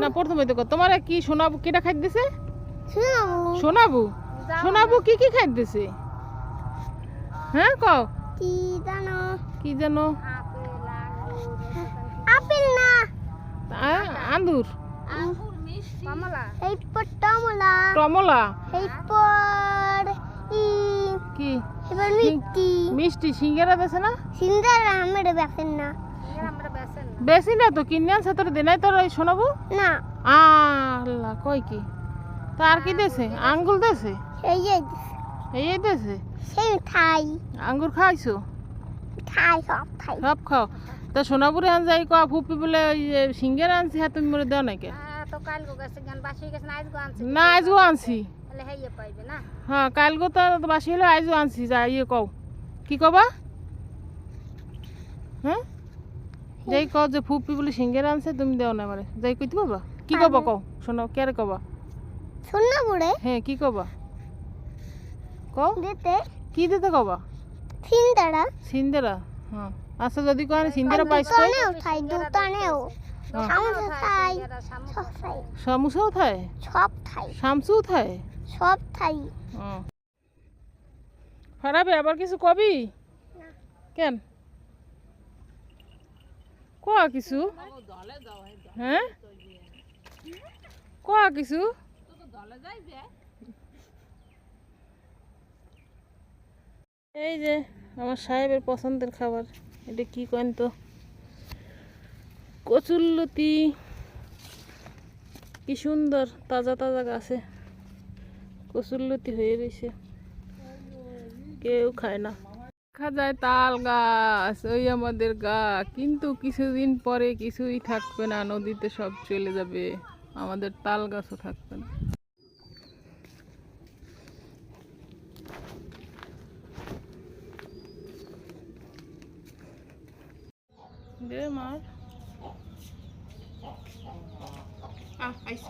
না প্রথমে তো তোমার কি সোনাবু কিটা খাই দিছে? শোনাবো সোনাবু সোনাবু কি খাই দিছে? হ্যাঁ কও কি জানো কি জানো? আপেল না আঙ্গুর কমলা এইপর টমলা কমলা এইপর কি এবার মিষ্টি মিষ্টি সিঙ্গারা দেছে না? সিঙ্গারা আমরা বেচেন না বেশি না তো কিনে আনছে তোর দেনাই তোর ওই শোনাবো না আল্লাহ কই কি তো আর কি দেছে? আঙ্গুর দেছে এই যে এই দেছে সেই থাই আঙ্গুর খাইছো? থাই সব থাই সব খাও তা সোনাপুরে আন যাই কয়া ফুপি বলে ওই সিঙ্গারা আনছি হ্যাঁ তুমি মরে দেও নাকি? তো কাল গো গেছে গান বাসি গেছে না আজ গো আনছে না আজও আনছি তাহলে হেইয়ে পাইবে না হ্যাঁ কাল গো তো বাসি হলে আজও আনছি যা ইয়ে কও কি কবা? হ্যাঁ যাই কও যে ফুপি বলে সিঙ্গারা আনছে তুমি দেও না আমারে যাই কইতে বাবা কি কবা কও শোনাও কে রে কবা? শোনা পড়ে হ্যাঁ কি কবা কও দিতে কি দিতে কবা? সিঙ্গারা সিন্দেরা হ্যাঁ আচ্ছা যদি কয় সিন্দেরা পাইছ কই দুটানেও থাই দুটানেও সামোসা থাই সব থাই সমুসাও থায় সব থাই শামসুও থায় সব থাই খারাপে আবার কিছু কবি কেন কোয়া কিছু হ্যাঁ কোয়া কিছু এই যে আমার সাহেবের পছন্দের খাবার এটা কি কেন তো কচুরলতি কি সুন্দর তাজা তাজা গাছে কচুরলতি হয়ে রয়েছে কেউ খায় না দেখা যায় তাল গাছ ওই আমাদের গা কিন্তু কিছুদিন পরে কিছুই থাকবে না নদীতে সব চলে যাবে আমাদের তাল গাছও থাকবে না দে মার আইছে